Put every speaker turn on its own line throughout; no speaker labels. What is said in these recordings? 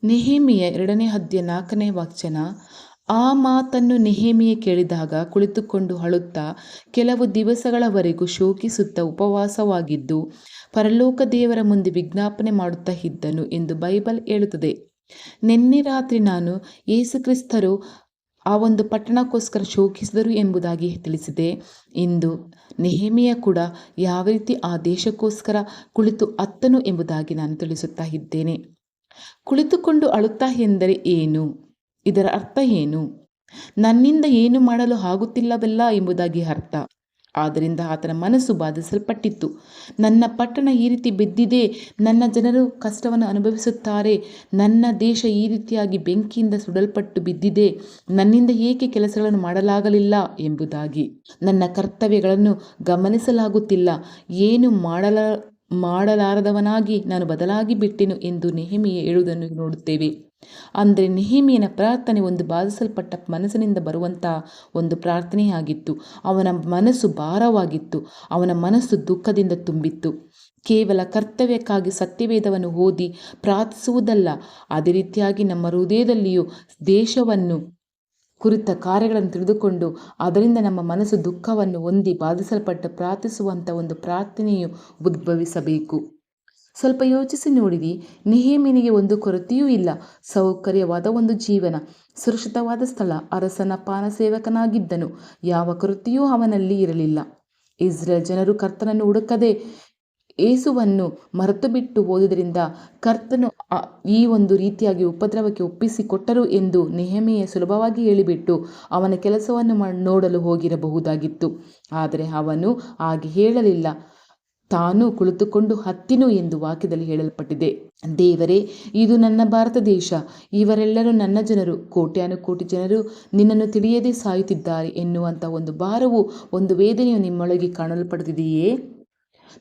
ನೆಹೆಮೀಯ 2ನೇ ಅಧ್ಯಾಯ 4ನೇ ವಚನ. ಆ ಮಾತನ್ನು ನೆಹೆಮೀಯ ಕೇಳಿದಾಗ ಕುಳಿತುಕೊಂಡು ಅಳುತ್ತಾ ಕೆಲವು ದಿವಸಗಳವರೆಗೂ ಶೋಕಿಸುತ್ತಾ ಉಪವಾಸವಾಗಿದ್ದು ಪರಲೋಕ ದೇವರ ಮುಂದೆ ವಿಜ್ಞಾಪನೆ ಮಾಡುತ್ತಾ ಇದ್ದನು ಎಂದು ಬೈಬಲ್ ಹೇಳುತ್ತದೆ. ನಿನ್ನೆ ರಾತ್ರಿ ನಾನು ಯೇಸುಕ್ರಿಸ್ತರು ಆ ಒಂದು ಪಟ್ಟಣಕ್ಕೋಸ್ಕರ ಶೋಕಿಸಿದರು ಎಂಬುದಾಗಿ ತಿಳಿಸಿದೆ. ಇಂದು ನೆಹೆಮೀಯ ಕೂಡ ಯಾವ ರೀತಿ ಆ ದೇಶಕ್ಕೋಸ್ಕರ ಕುಳಿತು ಅತ್ತನು ಎಂಬುದಾಗಿ ನಾನು ತಿಳಿಸುತ್ತಾ ಇದ್ದೇನೆ. ಕುಳಿತುಕೊಂಡು ಅಳುತ್ತಾ ಎಂದರೆ ಏನು? ಇದರ ಅರ್ಥ ಏನು? ನನ್ನಿಂದ ಏನು ಮಾಡಲು ಆಗುತ್ತಿಲ್ಲವಲ್ಲ ಎಂಬುದಾಗಿ ಅರ್ಥ. ಆದ್ದರಿಂದ ಆತನ ಮನಸ್ಸು ಬಾಧಿಸಲ್ಪಟ್ಟಿತ್ತು. ನನ್ನ ಪಟ್ಟಣ ಈ ರೀತಿ ಬಿದ್ದಿದೆ, ನನ್ನ ಜನರು ಕಷ್ಟವನ್ನು ಅನುಭವಿಸುತ್ತಾರೆ, ನನ್ನ ದೇಶ ಈ ರೀತಿಯಾಗಿ ಬೆಂಕಿಯಿಂದ ಸುಡಲ್ಪಟ್ಟು ಬಿದ್ದಿದೆ, ನನ್ನಿಂದ ಏಕೆ ಕೆಲಸಗಳನ್ನು ಮಾಡಲಾಗಲಿಲ್ಲ ಎಂಬುದಾಗಿ. ನನ್ನ ಕರ್ತವ್ಯಗಳನ್ನು ಗಮನಿಸಲಾಗುತ್ತಿಲ್ಲ, ಏನು ಮಾಡಲಾರದವನಾಗಿ ನಾನು ಬದಲಾಗಿ ಬಿಟ್ಟೆನು ಎಂದು ನೆಹೆಮೀಯ ಹೇಳುವುದನ್ನು ನೋಡುತ್ತೇವೆ. ಅಂದರೆ ನೆಹೆಮೀಯನ ಪ್ರಾರ್ಥನೆ ಒಂದು ಬಾಧಿಸಲ್ಪಟ್ಟ ಮನಸ್ಸಿನಿಂದ ಬರುವಂತಹ ಒಂದು ಪ್ರಾರ್ಥನೆಯಾಗಿತ್ತು. ಅವನ ಮನಸ್ಸು ಭಾರವಾಗಿತ್ತು, ಅವನ ಮನಸ್ಸು ದುಃಖದಿಂದ ತುಂಬಿತ್ತು. ಕೇವಲ ಕರ್ತವ್ಯಕ್ಕಾಗಿ ಸತ್ಯವೇದವನ್ನು ಓದಿ ಪ್ರಾರ್ಥಿಸುವುದಲ್ಲ, ಅದೇ ರೀತಿಯಾಗಿ ನಮ್ಮ ಹೃದಯದಲ್ಲಿಯೂ ದೇಶವನ್ನು ಕುರಿತ ಕಾರ್ಯಗಳನ್ನು ತಿಳಿದುಕೊಂಡು ಅದರಿಂದ ನಮ್ಮ ಮನಸ್ಸು ದುಃಖವನ್ನು ಹೊಂದಿ ಬಾಧಿಸಲ್ಪಟ್ಟು ಪ್ರಾರ್ಥಿಸುವಂಥ ಒಂದು ಪ್ರಾರ್ಥನೆಯು ಉದ್ಭವಿಸಬೇಕು. ಸ್ವಲ್ಪ ಯೋಚಿಸಿ ನೋಡಿರಿ. ನೆಹೆಮೀಯನಿಗೆ ಒಂದು ಕೊರತೆಯೂ ಇಲ್ಲ. ಸೌಕರ್ಯವಾದ ಒಂದು ಜೀವನ, ಸುರಕ್ಷಿತವಾದ ಸ್ಥಳ, ಅರಸನ ಪಾನಸೇವಕನಾಗಿದ್ದನು. ಯಾವ ಕೊರತೆಯೂ ಅವನಲ್ಲಿ ಇರಲಿಲ್ಲ. ಇಸ್ರೇಲ್ ಜನರು ಕರ್ತನನ್ನು ಹುಡುಕದೆ ಯೇಸುವನ್ನು ಮರೆತು ಬಿಟ್ಟು ಹೋದುದರಿಂದ ಕರ್ತನು ಈ ಒಂದು ರೀತಿಯಾಗಿ ಉಪದ್ರವಕ್ಕೆ ಒಪ್ಪಿಸಿಕೊಟ್ಟರು ಎಂದು ನೆಹೆಮೀಯ ಸುಲಭವಾಗಿ ಹೇಳಿಬಿಟ್ಟು ಅವನ ಕೆಲಸವನ್ನು ನೋಡಲು ಹೋಗಿರಬಹುದಾಗಿತ್ತು. ಆದರೆ ಅವನು ಹಾಗೆ ಹೇಳಲಿಲ್ಲ. ತಾನು ಕುಳಿತುಕೊಂಡು ಹತ್ತಿನು ಎಂದು ವಾಕ್ಯದಲ್ಲಿ ಹೇಳಲ್ಪಟ್ಟಿದೆ. ದೇವರೇ, ಇದು ನನ್ನ ಭಾರತ ದೇಶ, ಇವರೆಲ್ಲರೂ ನನ್ನ ಜನರು, ಕೋಟ್ಯಾನುಕೋಟಿ ಜನರು ನಿನ್ನನ್ನು ತಿಳಿಯದೆ ಸಾಯುತ್ತಿದ್ದಾರೆ ಎನ್ನುವಂಥ ಒಂದು ಭಾರವು, ಒಂದು ವೇದನೆಯು ನಿಮ್ಮೊಳಗೆ ಕಾಣಲ್ಪಡುತ್ತಿದೆಯೇ?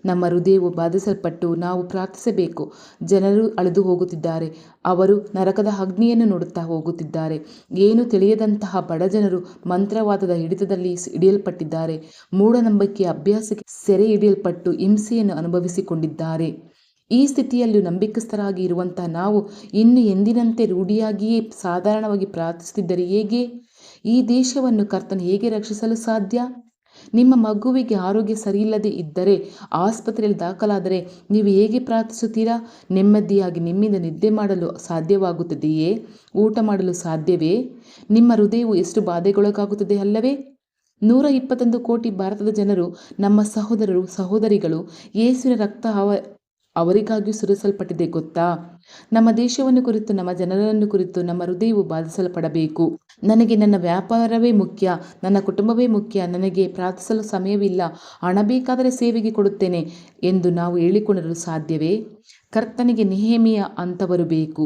ನಮ್ಮ ಹೃದಯವು ಬಾಧಿಸಲ್ಪಟ್ಟು ನಾವು ಪ್ರಾರ್ಥಿಸಬೇಕು. ಜನರು ಅಳೆದು ಹೋಗುತ್ತಿದ್ದಾರೆ, ಅವರು ನರಕದ ಅಗ್ನಿಯನ್ನು ನೋಡುತ್ತಾ ಹೋಗುತ್ತಿದ್ದಾರೆ. ಏನು ತಿಳಿಯದಂತಹ ಬಡ ಜನರು ಮಂತ್ರವಾದದ ಹಿಡಿತದಲ್ಲಿ ಹಿಡಿಯಲ್ಪಟ್ಟಿದ್ದಾರೆ. ಮೂಢನಂಬಿಕೆಯ ಅಭ್ಯಾಸಕ್ಕೆ ಸೆರೆ ಹಿಡಿಯಲ್ಪಟ್ಟು ಹಿಂಸೆಯನ್ನು ಅನುಭವಿಸಿಕೊಂಡಿದ್ದಾರೆ. ಈ ಸ್ಥಿತಿಯಲ್ಲೂ ನಂಬಿಕಸ್ಥರಾಗಿ ಇರುವಂತಹ ನಾವು ಇನ್ನು ಎಂದಿನಂತೆ ರೂಢಿಯಾಗಿಯೇ ಸಾಧಾರಣವಾಗಿ ಪ್ರಾರ್ಥಿಸುತ್ತಿದ್ದರೆ ಹೇಗೆ? ಈ ದೇಶವನ್ನು ಕರ್ತನು ಹೇಗೆ ರಕ್ಷಿಸಲು ಸಾಧ್ಯ? ನಿಮ್ಮ ಮಗುವಿಗೆ ಆರೋಗ್ಯ ಸರಿಯಿಲ್ಲದೆ ಇದ್ದರೆ, ಆಸ್ಪತ್ರೆಯಲ್ಲಿ ದಾಖಲಾದರೆ ನೀವು ಹೇಗೆ ಪ್ರಾರ್ಥಿಸುತ್ತೀರಾ? ನೆಮ್ಮದಿಯಾಗಿ ನಿಮ್ಮಿಂದ ನಿದ್ದೆ ಮಾಡಲು ಸಾಧ್ಯವಾಗುತ್ತದೆಯೇ? ಊಟ ಮಾಡಲು ಸಾಧ್ಯವೇ? ನಿಮ್ಮ ಹೃದಯವು ಎಷ್ಟು ಬಾಧೆಗೊಳಗಾಗುತ್ತದೆ ಅಲ್ಲವೇ? 121 ಕೋಟಿ ಭಾರತದ ಜನರು, ನಮ್ಮ ಸಹೋದರರು ಸಹೋದರಿಗಳು. ಯೇಸುವಿನ ರಕ್ತ ಅವರಿಗಾಗಿಯೂ ಸುರಿಸಲ್ಪಟ್ಟಿದೆ ಗೊತ್ತಾ? ನಮ್ಮ ದೇಶವನ್ನು ಕುರಿತು, ನಮ್ಮ ಜನರನ್ನು ಕುರಿತು ನಮ್ಮ ಹೃದಯವು ಬಾಧಿಸಲ್ಪಡಬೇಕು. ನನಗೆ ನನ್ನ ವ್ಯಾಪಾರವೇ ಮುಖ್ಯ, ನನ್ನ ಕುಟುಂಬವೇ ಮುಖ್ಯ, ನನಗೆ ಪ್ರಾರ್ಥಿಸಲು ಸಮಯವಿಲ್ಲ, ಹಣ ಬೇಕಾದರೆ ಸೇವೆಗೆ ಕೊಡುತ್ತೇನೆ ಎಂದು ನಾವು ಹೇಳಿಕೊಳ್ಳಲು ಸಾಧ್ಯವೇ? ಕರ್ತನಿಗೆ ನೆಹೆಮೀಯ ಅಂತವರು ಬೇಕು.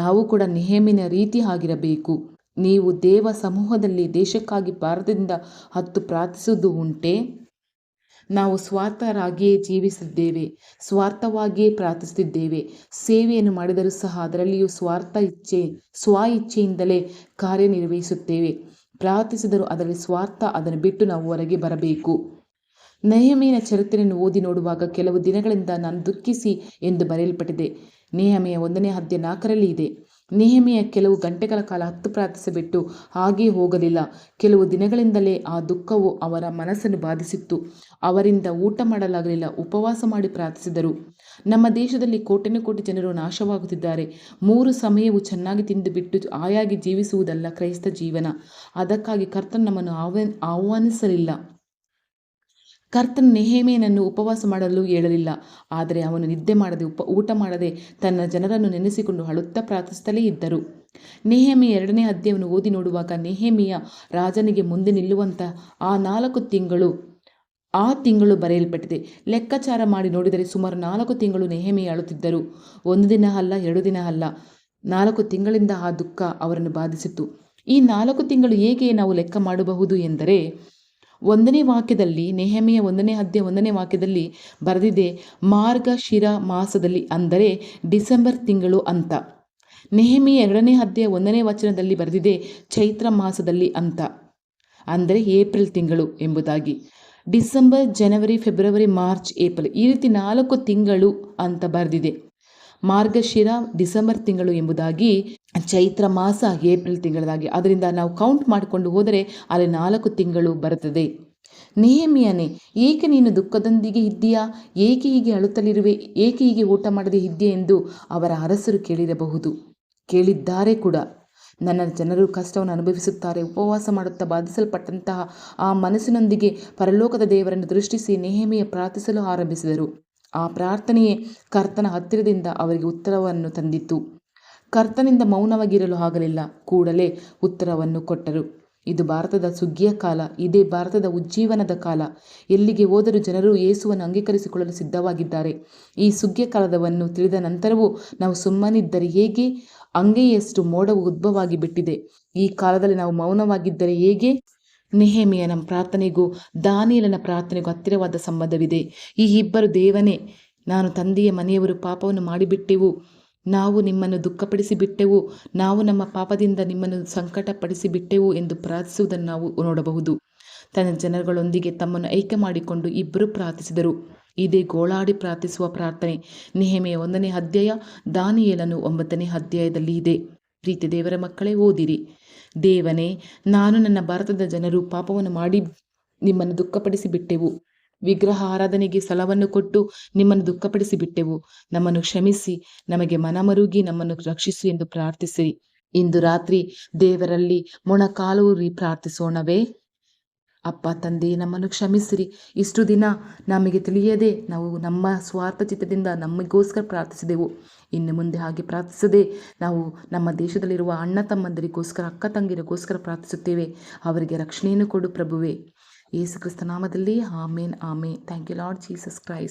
ನಾವು ಕೂಡ ನೆಹೆಮೀಯನ ರೀತಿ ಆಗಿರಬೇಕು. ನೀವು ದೇವ ಸಮೂಹದಲ್ಲಿ ದೇಶಕ್ಕಾಗಿ ಭಾರತದಿಂದ ಹತ್ತು ಪ್ರಾರ್ಥಿಸುವುದು ಉಂಟೆ? ನಾವು ಸ್ವಾರ್ಥರಾಗಿಯೇ ಜೀವಿಸಿದ್ದೇವೆ, ಸ್ವಾರ್ಥವಾಗಿಯೇ ಪ್ರಾರ್ಥಿಸುತ್ತಿದ್ದೇವೆ. ಸೇವೆಯನ್ನು ಮಾಡಿದರೂ ಸಹ ಅದರಲ್ಲಿಯೂ ಸ್ವ ಇಚ್ಛೆಯಿಂದಲೇ ಕಾರ್ಯನಿರ್ವಹಿಸುತ್ತೇವೆ. ಪ್ರಾರ್ಥಿಸಿದರೂ ಅದರಲ್ಲಿ ಸ್ವಾರ್ಥ, ಅದನ್ನು ಬಿಟ್ಟು ನಾವು ಹೊರಗೆ ಬರಬೇಕು. ನೆಹೆಮೀಯನ ಚರಿತ್ರೆಯನ್ನು ಓದಿ ನೋಡುವಾಗ ಕೆಲವು ದಿನಗಳಿಂದ ನಾನು ದುಃಖಿಸಿ ಎಂದು ಬರೆಯಲ್ಪಟ್ಟಿದೆ. ನೆಹೆಮೀಯ 1ನೇ ಅಧ್ಯಾಯ 4ರಲ್ಲಿ ಇದೆ. ನೆಹೆಮೀಯ ಕೆಲವು ಗಂಟೆಗಳ ಕಾಲ ಹತ್ತು ಪ್ರಾರ್ಥಿಸಿಬಿಟ್ಟು ಹಾಗೇ ಹೋಗಲಿಲ್ಲ. ಕೆಲವು ದಿನಗಳಿಂದಲೇ ಆ ದುಃಖವು ಅವರ ಮನಸ್ಸನ್ನು ಬಾಧಿಸಿತ್ತು. ಅವರಿಂದ ಊಟ ಮಾಡಲಾಗಲಿಲ್ಲ, ಉಪವಾಸ ಮಾಡಿ ಪ್ರಾರ್ಥಿಸಿದರು. ನಮ್ಮ ದೇಶದಲ್ಲಿ ಕೋಟಿ ಜನರು ನಾಶವಾಗುತ್ತಿದ್ದಾರೆ. 3 ಸಮಯವೂ ಚೆನ್ನಾಗಿ ತಿಂದು ಬಿಟ್ಟು ಆಯಾಗಿ ಜೀವಿಸುವುದಲ್ಲ ಕ್ರೈಸ್ತ ಜೀವನ. ಅದಕ್ಕಾಗಿ ಕರ್ತನು ನಮ್ಮನ್ನು ಆಹ್ವಾನಿಸಲಿಲ್ಲ. ಕರ್ತನು ನೆಹೆಮೀಯನನ್ನು ಉಪವಾಸ ಮಾಡಲು ಹೇಳಲಿಲ್ಲ. ಆದರೆ ಅವನು ನಿದ್ದೆ ಮಾಡದೆ ಊಟ ಮಾಡದೆ ತನ್ನ ಜನರನ್ನು ನೆನೆಸಿಕೊಂಡು ಅಳುತ್ತಾ ಪ್ರಾರ್ಥಿಸುತ್ತಲೇ ಇದ್ದರು. ನೆಹೆಮೀಯ 2ನೇ ಅಧ್ಯಾಯವನ್ನು ಓದಿ ನೋಡುವಾಗ ನೆಹೆಮೀಯ ರಾಜನಿಗೆ ಮುಂದೆ ನಿಲ್ಲುವಂಥ ಆ ತಿಂಗಳು ಬರೆಯಲ್ಪಟ್ಟಿದೆ. ಲೆಕ್ಕಾಚಾರ ಮಾಡಿ ನೋಡಿದರೆ ಸುಮಾರು 4 ತಿಂಗಳು ನೆಹೆಮೀಯ ಅಳುತ್ತಿದ್ದರು. 1 ದಿನ ಅಲ್ಲ, 2 ದಿನ ಅಲ್ಲ, 4 ತಿಂಗಳಿಂದ ಆ ದುಃಖ ಅವರನ್ನು ಬಾಧಿಸಿತು. ಈ 4 ತಿಂಗಳು ಹೇಗೆ ನಾವು ಲೆಕ್ಕ ಮಾಡಬಹುದು ಎಂದರೆ, 1ನೇ ವಾಕ್ಯದಲ್ಲಿ, ನೆಹೆಮೀಯ 1ನೇ ಅಧ್ಯಾಯ 1ನೇ ವಾಕ್ಯದಲ್ಲಿ ಬರೆದಿದೆ ಮಾರ್ಗಶಿರ ಮಾಸದಲ್ಲಿ, ಅಂದರೆ ಡಿಸೆಂಬರ್ ತಿಂಗಳು ಅಂತ. ನೆಹೆಮೀಯ 2ನೇ ಅಧ್ಯಾಯ 1ನೇ ವಚನದಲ್ಲಿ ಬರೆದಿದೆ ಚೈತ್ರ ಮಾಸದಲ್ಲಿ ಅಂತ, ಅಂದರೆ ಏಪ್ರಿಲ್ ತಿಂಗಳು ಎಂಬುದಾಗಿ. ಡಿಸೆಂಬರ್, ಜನವರಿ, ಫೆಬ್ರವರಿ, ಮಾರ್ಚ್, ಏಪ್ರಿಲ್, ಈ ರೀತಿ 4 ತಿಂಗಳು ಅಂತ ಬರೆದಿದೆ. ಮಾರ್ಗಶಿರ ಡಿಸೆಂಬರ್ ತಿಂಗಳು ಎಂಬುದಾಗಿ, ಚೈತ್ರ ಮಾಸ ಏಪ್ರಿಲ್ ತಿಂಗಳದಾಗಿ. ಅದರಿಂದ ನಾವು ಕೌಂಟ್ ಮಾಡಿಕೊಂಡು ಹೋದರೆ ಅಲ್ಲಿ 4 ತಿಂಗಳು ಬರುತ್ತದೆ. ನೆಹೆಮೀಯನೇ, ಏಕೆ ನೀನು ದುಃಖದೊಂದಿಗೆ ಇದ್ದೀಯಾ? ಏಕೆ ಹೀಗೆ ಅಳುತ್ತಲಿರುವೆ? ಏಕೆ ಹೀಗೆ ಊಟ ಮಾಡದೆ ಇದ್ದೀಯೆ ಎಂದು ಅವರ ಅರಸರು ಕೇಳಿರಬಹುದು. ಕೇಳಿದ್ದಾರೆ ಕೂಡ. ನನ್ನ ಜನರು ಕಷ್ಟವನ್ನು ಅನುಭವಿಸುತ್ತಾರೆ. ಉಪವಾಸ ಮಾಡುತ್ತಾ ಬಾಧಿಸಲ್ಪಟ್ಟಂತಹ ಆ ಮನಸ್ಸಿನೊಂದಿಗೆ ಪರಲೋಕದ ದೇವರನ್ನು ದೃಷ್ಟಿಸಿ ನೆಹೆಮೀಯ ಪ್ರಾರ್ಥಿಸಲು ಆರಂಭಿಸಿದರು. ಆ ಪ್ರಾರ್ಥನೆಯೇ ಕರ್ತನ ಹತ್ತಿರದಿಂದ ಅವರಿಗೆ ಉತ್ತರವನ್ನು ತಂದಿತು. ಕರ್ತನಿಂದ ಮೌನವಾಗಿರಲು ಆಗಲಿಲ್ಲ. ಕೂಡಲೇ ಉತ್ತರವನ್ನು ಕೊಟ್ಟರು. ಇದು ಭಾರತದ ಸುಗ್ಗಿಯ ಕಾಲ. ಇದೇ ಭಾರತದ ಉಜ್ಜೀವನದ ಕಾಲ. ಎಲ್ಲಿಗೆ ಹೋದರೂ ಜನರು ಯೇಸುವನ್ನು ಅಂಗೀಕರಿಸಿಕೊಳ್ಳಲು ಸಿದ್ಧವಾಗಿದ್ದಾರೆ. ಈ ಸುಗ್ಗಿಯ ಕಾಲದವನ್ನು ತಿಳಿದ ನಂತರವೂ ನಾವು ಸುಮ್ಮನಿದ್ದರೆ ಹೇಗೆ? ಅಂಗೈಯಷ್ಟು ಮೋಡವು ಉದ್ಭವವಾಗಿ ಬಿಟ್ಟಿದೆ. ಈ ಕಾಲದಲ್ಲಿ ನಾವು ಮೌನವಾಗಿದ್ದರೆ ಹೇಗೆ? ನೆಹೆಮೀಯನ ಪ್ರಾರ್ಥನೆಗೂ ದಾನಿಯೇಲನ ಪ್ರಾರ್ಥನೆಗೂ ಹತ್ತಿರವಾದ ಸಂಬಂಧವಿದೆ. ಈ ಇಬ್ಬರು, ದೇವನೇ, ನಾನು ತಂದೆಯ ಮನೆಯವರು ಪಾಪವನ್ನು ಮಾಡಿಬಿಟ್ಟೆವು, ನಾವು ನಿಮ್ಮನ್ನು ದುಃಖಪಡಿಸಿ ಬಿಟ್ಟೆವು, ನಾವು ನಮ್ಮ ಪಾಪದಿಂದ ನಿಮ್ಮನ್ನು ಸಂಕಟಪಡಿಸಿ ಬಿಟ್ಟೆವು ಎಂದು ಪ್ರಾರ್ಥಿಸುವುದನ್ನು ನಾವು ನೋಡಬಹುದು. ತನ್ನ ಜನಗಳೊಂದಿಗೆ ತಮ್ಮನ್ನು ಐಕ್ಯ ಮಾಡಿಕೊಂಡು ಇಬ್ಬರು ಪ್ರಾರ್ಥಿಸಿದರು. ಇದೇ ಗೋಳಾಡಿ ಪ್ರಾರ್ಥಿಸುವ ಪ್ರಾರ್ಥನೆ. ನೆಹೆಮೀಯ 1ನೇ ಅಧ್ಯಾಯ, ದಾನಿಯೇಲನು 9ನೇ ಅಧ್ಯಾಯದಲ್ಲಿ ಇದೆ. ಪ್ರೀತಿ ದೇವರ ಮಕ್ಕಳೇ, ಓದಿರಿ. ದೇವನೇ, ನಾನು ನನ್ನ ಭಾರತದ ಜನರು ಪಾಪವನ್ನು ಮಾಡಿ ನಿಮ್ಮನ್ನು ದುಃಖಪಡಿಸಿ ಬಿಟ್ಟೆವು, ವಿಗ್ರಹ ಆರಾಧನೆಗೆ ಸ್ಥಳವನ್ನು ಕೊಟ್ಟು ನಿಮ್ಮನ್ನು ದುಃಖಪಡಿಸಿ ಬಿಟ್ಟೆವು. ನಮ್ಮನ್ನು ಕ್ಷಮಿಸಿ, ನಮಗೆ ಮನಮರುಗಿ ನಮ್ಮನ್ನು ರಕ್ಷಿಸು ಎಂದು ಪ್ರಾರ್ಥಿಸಿರಿ. ಇಂದು ರಾತ್ರಿ ದೇವರಲ್ಲಿ ಮೊಣಕಾಲೂರಿ ಪ್ರಾರ್ಥಿಸೋಣವೇ? ಅಪ್ಪ ತಂದೆ, ನಮ್ಮನ್ನು ಕ್ಷಮಿಸಿರಿ. ಇಷ್ಟು ದಿನ ನಮಗೆ ತಿಳಿಯದೆ ನಾವು ನಮ್ಮ ಸ್ವಾರ್ಥ ಚಿತ್ತದಿಂದ ನಮಗೋಸ್ಕರ ಪ್ರಾರ್ಥಿಸಿದೆವು. ಇನ್ನು ಮುಂದೆ ಹಾಗೆ ಪ್ರಾರ್ಥಿಸದೆ ನಾವು ನಮ್ಮ ದೇಶದಲ್ಲಿರುವ ಅಣ್ಣ ತಮ್ಮಂದರಿಗೋಸ್ಕರ, ಅಕ್ಕ ತಂಗಿರಿಗೋಸ್ಕರ ಪ್ರಾರ್ಥಿಸುತ್ತೇವೆ. ಅವರಿಗೆ ರಕ್ಷಣೆಯನ್ನು ಕೊಡು ಪ್ರಭುವೇ. ಯೇಸು ಕ್ರಿಸ್ತ ನಾಮದಲ್ಲಿ amen, amen. Thank you Lord Jesus Christ.